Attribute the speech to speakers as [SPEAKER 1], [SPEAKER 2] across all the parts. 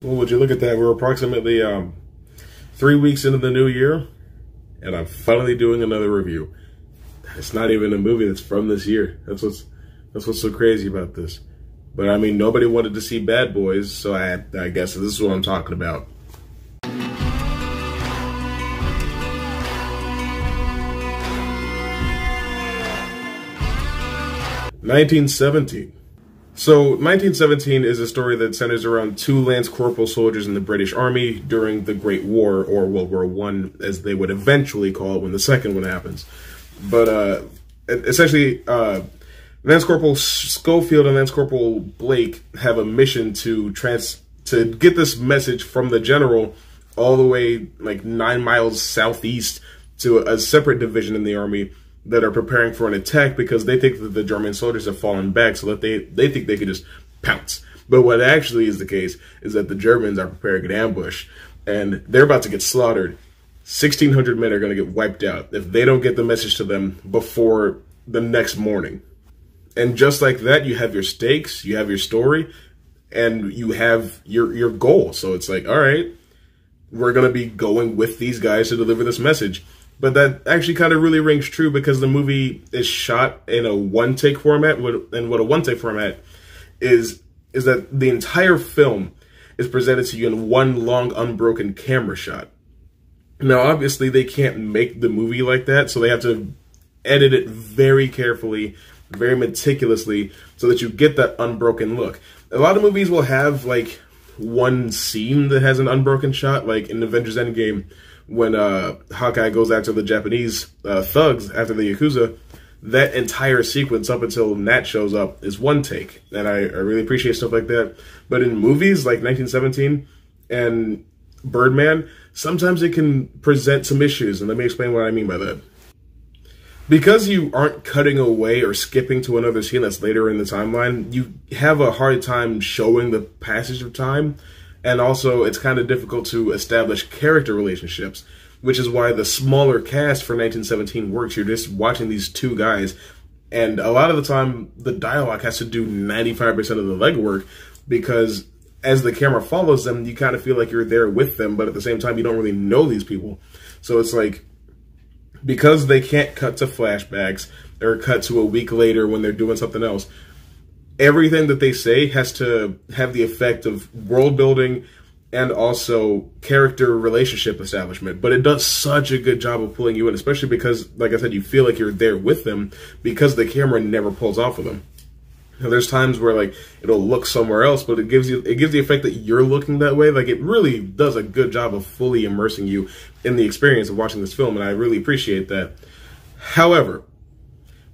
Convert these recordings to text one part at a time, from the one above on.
[SPEAKER 1] Well, would you look at that? We're approximately 3 weeks into the new year, and I'm finally doing another review. It's not even a movie that's from this year. That's what's so crazy about this. But I mean, nobody wanted to see Bad Boys, so I guess this is what I'm talking about. 1917. So 1917 is a story that centers around two lance corporal soldiers in the British Army during the Great War, or World War I, as they would eventually call it when the second one happens. But essentially, Lance Corporal Schofield and Lance Corporal Blake have a mission to get this message from the general all the way like 9 miles southeast to a separate division in the army that are preparing for an attack because they think that the German soldiers have fallen back, so that they think they could just pounce. But what actually is the case is that the Germans are preparing an ambush, and they're about to get slaughtered. 1,600 men are going to get wiped out if they don't get the message to them before the next morning. And just like that, you have your stakes, you have your story, and you have your goal. So it's like, all right, we're going to be going with these guys to deliver this message. But that actually kind of really rings true because the movie is shot in a one-take format. And what a one-take format is that the entire film is presented to you in one long, unbroken camera shot. Now, obviously, they can't make the movie like that, so they have to edit it very carefully, very meticulously, so that you get that unbroken look. A lot of movies will have, like, one scene that has an unbroken shot, like in Avengers Endgame, when Hawkeye goes after the Japanese thugs after the Yakuza. That entire sequence up until Nat shows up is one take, and I really appreciate stuff like that. But in movies like 1917 and Birdman, sometimes it can present some issues, and let me explain what I mean by that. Because you aren't cutting away or skipping to another scene that's later in the timeline, you have a hard time showing the passage of time. And also, it's kind of difficult to establish character relationships, which is why the smaller cast for 1917 works. You're just watching these two guys, and a lot of the time, the dialogue has to do 95% of the legwork, because as the camera follows them, you kind of feel like you're there with them, but at the same time, you don't really know these people. So it's like, because they can't cut to flashbacks or cut to a week later when they're doing something else, everything that they say has to have the effect of world building and also character relationship establishment. But it does such a good job of pulling you in, especially because, like I said, you feel like you're there with them because the camera never pulls off of them. Now, there's times where like it'll look somewhere else, but it gives the effect that you're looking that way. Like, it really does a good job of fully immersing you in the experience of watching this film, and I really appreciate that. However,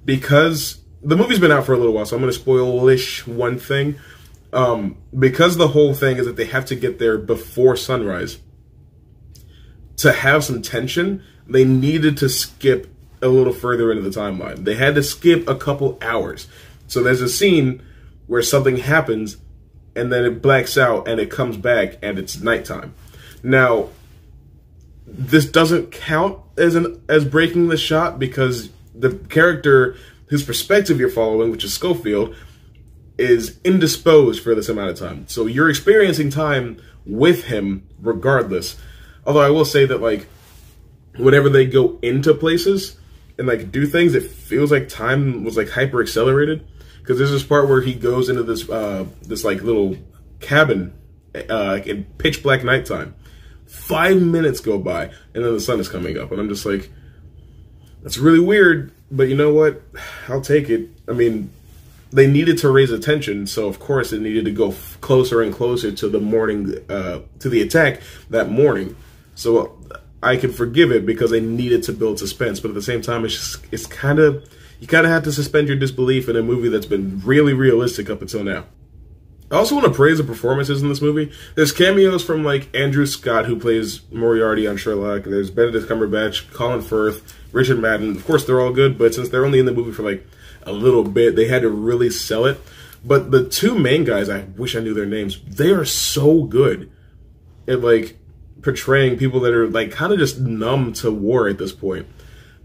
[SPEAKER 1] because the movie's been out for a little while, so I'm going to spoil-ish one thing. Because the whole thing is that they have to get there before sunrise, to have some tension, they needed to skip a little further into the timeline. They had to skip a couple hours. So there's a scene where something happens, and then it blacks out, and it comes back, and it's nighttime. Now, this doesn't count as breaking the shot, because the character whose perspective you're following, which is Schofield, is indisposed for this amount of time. So you're experiencing time with him regardless. Although I will say that, like, whenever they go into places and like do things, it feels like time was like hyper accelerated. Because there's this part where he goes into this this like little cabin in pitch black nighttime. 5 minutes go by and then the sun is coming up, and I'm just like, that's really weird. But you know what? I'll take it. I mean, they needed to raise attention, so of course it needed to go closer and closer to the morning, to the attack that morning. So I can forgive it because they needed to build suspense. But at the same time, it's kind of, you kind of have to suspend your disbelief in a movie that's been really realistic up until now. I also want to praise the performances in this movie. There's cameos from like Andrew Scott, who plays Moriarty on Sherlock. There's Benedict Cumberbatch, Colin Firth, Richard Madden. Of course, they're all good, but since they're only in the movie for like a little bit, they had to really sell it. But the two main guys, I wish I knew their names. They are so good at like portraying people that are like kind of just numb to war at this point.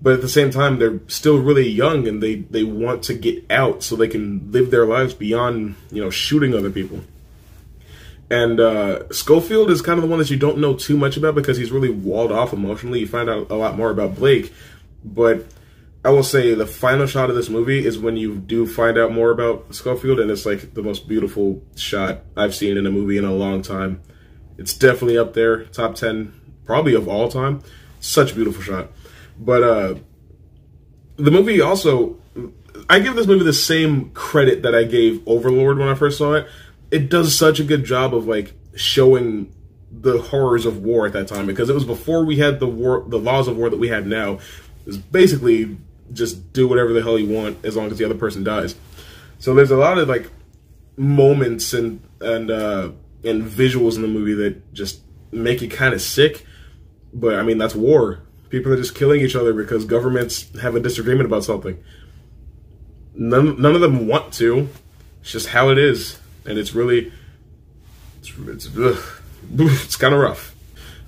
[SPEAKER 1] But at the same time, they're still really young, and they want to get out so they can live their lives beyond, you know, shooting other people. And Schofield is kind of the one that you don't know too much about because he's really walled off emotionally. You find out a lot more about Blake, but I will say the final shot of this movie is when you do find out more about Schofield, and it's like the most beautiful shot I've seen in a movie in a long time. It's definitely up there, top 10, probably of all time. Such a beautiful shot. But the movie also, I give this movie the same credit that I gave Overlord when I first saw it. It does such a good job of like showing the horrors of war at that time, because it was before we had the laws of war that we have now. It was basically just do whatever the hell you want as long as the other person dies. So there's a lot of like moments and visuals in the movie that just make you kind of sick. But I mean, that's war. People are just killing each other because governments have a disagreement about something. None of them want to. It's just how it is. And it's really, it's kind of rough.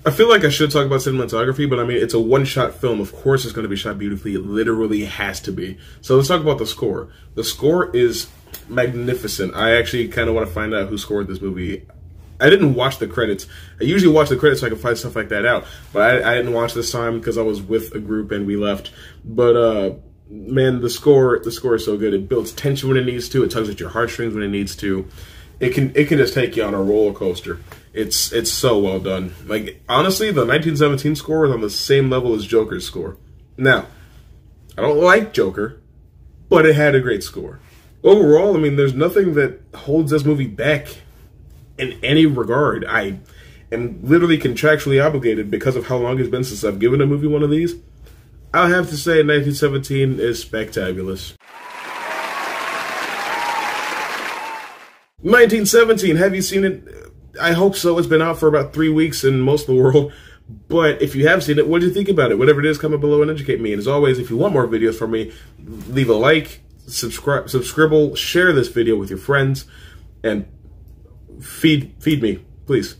[SPEAKER 1] I feel like I should talk about cinematography, but I mean, it's a one-shot film. Of course it's going to be shot beautifully. It literally has to be. So let's talk about the score. The score is magnificent. I actually kind of want to find out who scored this movie. I didn't watch the credits. I usually watch the credits so I can find stuff like that out. But I didn't watch this time because I was with a group and we left. But man, the score is so good. It builds tension when it needs to. It tugs at your heartstrings when it needs to. It can just take you on a roller coaster. It's so well done. Like, honestly, the 1917 score is on the same level as Joker's score. Now, I don't like Joker, but it had a great score. Overall, I mean, there's nothing that holds this movie back in any regard. I am literally contractually obligated because of how long it's been since I've given a movie one of these. I'll have to say 1917 is spectabulous. 1917, have you seen it? I hope so. It's been out for about 3 weeks in most of the world. But if you have seen it, what do you think about it? Whatever it is, comment below and educate me. And as always, if you want more videos from me, leave a like, subscribe, share this video with your friends, and feed me, please.